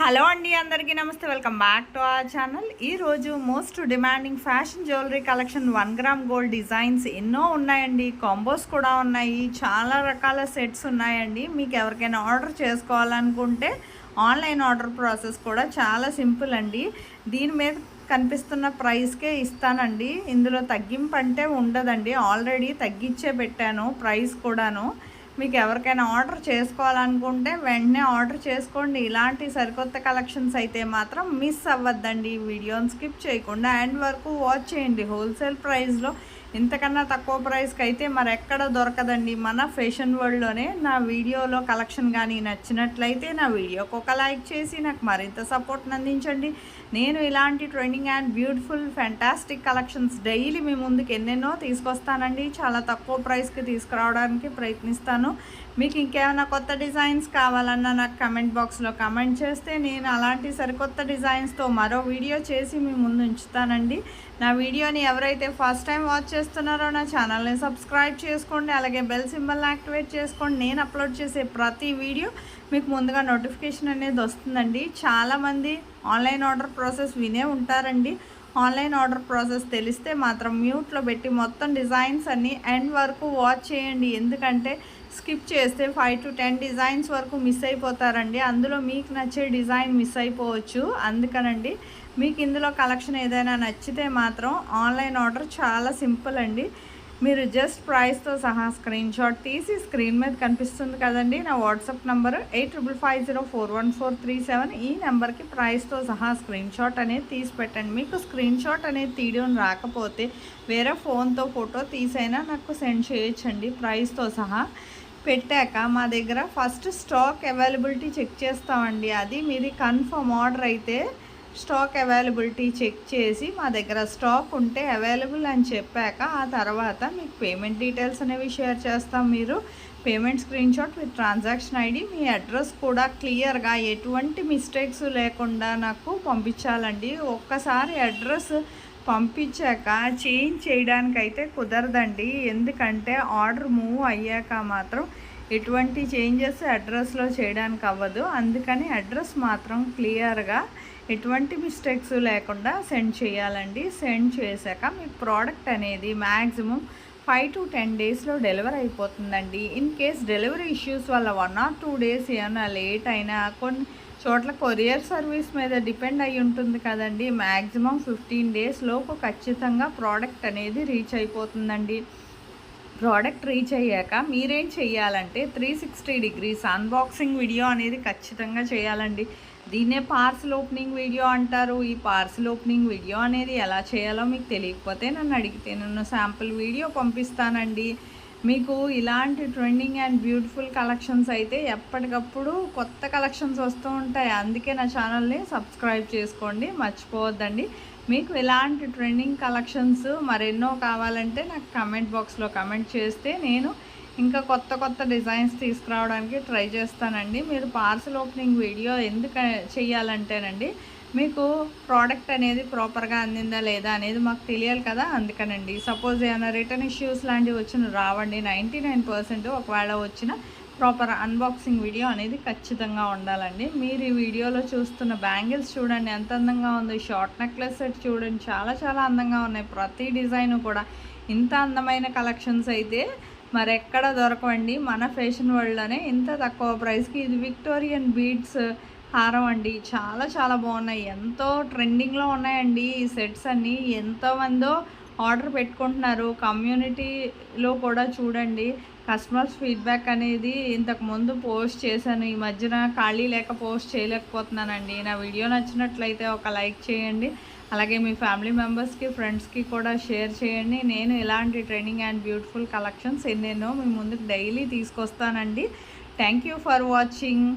Hello అండి, అందరికీ నమస్తే. Welcome back to our channel. ఈరోజు most demanding fashion jewellery collection 1 gram gold designs ఎన్నో ఉన్నాయండి. కాంబోస్ కూడా ఉన్నాయి, చాలా రకాల సెట్స్ ఉన్నాయండి. మీకు ఎవరికైనా ఆర్డర్ చేసుకోవాలనుకుంటే ఆన్లైన్ ఆర్డర్ ప్రాసెస్ కూడా చాలా సింపుల్ అండి. దీని మీద కనిపిస్తున్న ప్రైస్కే ఇస్తానండి. ఇందులో తగ్గింపు అంటే ఉండదండి. ఆల్రెడీ తగ్గించే పెట్టాను ప్రైస్ కూడాను. మీకు ఎవరికైనా ఆర్డర్ చేసుకోవాలనుకుంటే వెంటనే ఆర్డర్ చేసుకోండి. ఇలాంటి సరికొత్త కలెక్షన్స్ అయితే మాత్రం మిస్ అవ్వద్దండి. వీడియోని స్కిప్ చేయకుండా ఎండ్ వరకు వాచ్ చేయండి. హోల్సేల్ ప్రైస్లో ఇంతకన్నా తక్కువ ప్రైస్కి అయితే మరెక్కడ దొరకదండి. మన ఫ్యాషన్ వరల్డ్లోనే. నా వీడియోలో కలెక్షన్ కానీ నచ్చినట్లయితే నా వీడియోకి ఒక లైక్ చేసి నాకు మరింత సపోర్ట్ని అందించండి. నేను ఇలాంటి trending and beautiful fantastic collections daily మీ ముందుకు ఎన్నెన్నో తీసుకొస్తానండి. చాలా తక్కువ ప్రైస్కి తీసుకురావడానికి ప్రయత్నిస్తాను. మీకు ఇంకేమైనా కొత్త డిజైన్స్ కావాలన్నా నాకు కమెంట్ బాక్స్లో కమెంట్ చేస్తే నేను అలాంటి సరికొత్త డిజైన్స్తో మరో వీడియో చేసి మీ ముందు ఉంచుతానండి. నా వీడియోని ఎవరైతే ఫస్ట్ టైం వాచ్ చేస్తున్నారో నా ఛానల్ని సబ్స్క్రైబ్ చేసుకోండి. అలాగే బెల్ సింబల్ని యాక్టివేట్ చేసుకోండి. నేను అప్లోడ్ చేసే ప్రతి వీడియో మీకు ముందుగా నోటిఫికేషన్ అనేది వస్తుందండి. చాలామంది ఆన్లైన్ ఆర్డర్ ప్రాసెస్ వినే ఉంటారండి. ఆన్లైన్ ఆర్డర్ ప్రాసెస్ తెలిస్తే మాత్రం మ్యూట్లో పెట్టి మొత్తం డిజైన్స్ అన్నీ ఎండ్ వరకు వాచ్ చేయండి. ఎందుకంటే స్కిప్ చేస్తే 5 to 10 డిజైన్స్ వరకు మిస్ అయిపోతారండి. అందులో మీకు నచ్చే డిజైన్ మిస్ అయిపోవచ్చు. అందుకనండి మీకు ఇందులో కలెక్షన్ ఏదైనా నచ్చితే మాత్రం ఆన్లైన్ ఆర్డర్ చాలా సింపుల్ అండి. మీరు జస్ట్ ప్రైస్తో సహా స్క్రీన్ షాట్ తీసి స్క్రీన్ మీద కనిపిస్తుంది కదండి నా వాట్సాప్ నెంబర్ 8550414437. ఈ నెంబర్కి ప్రైస్తో సహా స్క్రీన్ షాట్ అనేది తీసి పెట్టండి. మీకు స్క్రీన్ షాట్ అనేది తీయడం రాకపోతే వేరే ఫోన్తో ఫోటో తీసైనా నాకు సెండ్ చేయొచ్చండి. ప్రైస్తో సహా పెట్టాక మా దగ్గర ఫస్ట్ స్టాక్ అవైలబిలిటీ చెక్ చేస్తామండి. అది మీది కన్ఫర్మ్ ఆర్డర్ అయితే స్టాక్ అవైలబిలిటీ చెక్ చేసి మా దగ్గర స్టాక్ ఉంటే అవైలబుల్ అని చెప్పాక ఆ తర్వాత మీకు పేమెంట్ డీటెయిల్స్ అనేవి షేర్ చేస్తాం. మీరు payment screen shot with transaction ID, me address కూడా క్లియర్గా ఎటువంటి మిస్టేక్స్ లేకుండా నాకు పంపించాలండి. ఒక్కసారి అడ్రస్ పంపించాక చేంజ్ చేయడానికైతే కుదరదండి. ఎందుకంటే ఆర్డర్ మూవ్ అయ్యాక మాత్రం ఎటువంటి చేంజెస్ అడ్రస్లో చేయడానికి అవ్వదు. అందుకని అడ్రస్ మాత్రం క్లియర్గా ఎటువంటి మిస్టేక్స్ లేకుండా సెండ్ చేయాలండి. సెండ్ చేశాక మీ ప్రోడక్ట్ అనేది మ్యాక్సిమం 5 to 10 డేస్లో డెలివరీ అయిపోతుందండి. ఇన్ కేస్ డెలివరీ ఇష్యూస్ వల్ల 1 or 2 డేస్ ఏమైనా లేట్ అయినా కొన్ని చోట్ల కొరియర్ సర్వీస్ మీద డిపెండ్ అయి ఉంటుంది కదండి. మ్యాక్సిమం 15 డేస్ లోపు ఖచ్చితంగా ప్రోడక్ట్ అనేది రీచ్ అయిపోతుందండి. ప్రోడక్ట్ రీచ్ అయ్యాక మీరేం చేయాలంటే 360 degrees అన్బాక్సింగ్ వీడియో అనేది ఖచ్చితంగా చేయాలండి. దీన్నే పార్సిల్ ఓపెనింగ్ వీడియో అంటారు. ఈ పార్సిల్ ఓపెనింగ్ వీడియో అనేది ఎలా చేయాలో మీకు తెలియకపోతే నన్ను అడిగితే నేను శాంపుల్ వీడియో పంపిస్తానండి. మీకు ఇలాంటి ట్రెండింగ్ అండ్ బ్యూటిఫుల్ కలెక్షన్స్ అయితే ఎప్పటికప్పుడు కొత్త కలెక్షన్స్ వస్తూ ఉంటాయి. అందుకే నా ఛానల్ని సబ్స్క్రైబ్ చేసుకోండి, మర్చిపోవద్దండి. మీకు ఇలాంటి ట్రెండింగ్ కలెక్షన్స్ మరెన్నో కావాలంటే నాకు కమెంట్ బాక్స్లో కమెంట్ చేస్తే నేను ఇంకా కొత్త కొత్త డిజైన్స్ తీసుకురావడానికి ట్రై చేస్తానండి. మీరు పార్సల్ ఓపెనింగ్ వీడియో ఎందుకు చేయాలంటేనండి మీకు ప్రోడక్ట్ అనేది ప్రాపర్గా అందిందా లేదా అనేది మాకు తెలియాలి కదా. అందుకనండి సపోజ్ ఏమైనా రిటర్న్ ఇష్యూస్ లాంటివి వచ్చిన రావండి. 99% ఒకవేళ వచ్చిన ప్రాపర్ అన్బాక్సింగ్ వీడియో అనేది ఖచ్చితంగా ఉండాలండి. మీరు ఈ వీడియోలో చూస్తున్న బ్యాంగిల్స్ చూడండి ఎంత అందంగా ఉంది. షార్ట్ నెక్లెస్ సెట్ చూడండి చాలా చాలా అందంగా ఉన్నాయి. ప్రతి డిజైన్ కూడా ఇంత అందమైన కలెక్షన్స్ అయితే మరెక్కడ దొరకవండి. మన ఫ్యాషన్ వరల్డ్లోనే ఇంత తక్కువ ప్రైస్కి. ఇది విక్టోరియన్ బీడ్స్ హారం అండి. చాలా చాలా బాగున్నాయి. ఎంతో ట్రెండింగ్లో ఉన్నాయండి ఈ సెట్స్ అన్నీ. ఎంతోమందో ఆర్డర్ పెట్టుకుంటున్నారు. కమ్యూనిటీలో కూడా చూడండి కస్టమర్స్ ఫీడ్బ్యాక్ అనేది ఇంతకుముందు పోస్ట్ చేశాను. ఈ మధ్యన ఖాళీ లేక పోస్ట్ చేయలేకపోతున్నానండి. నా వీడియో నచ్చినట్లయితే ఒక లైక్ చేయండి. అలాగే మీ ఫ్యామిలీ మెంబర్స్కి ఫ్రెండ్స్కి కూడా షేర్ చేయండి. నేను ఇలాంటి ట్రెండింగ్ అండ్ బ్యూటిఫుల్ కలెక్షన్స్ ఎన్నెన్నో మీ ముందుకు డైలీ తీసుకొస్తానండి. Thank you for watching.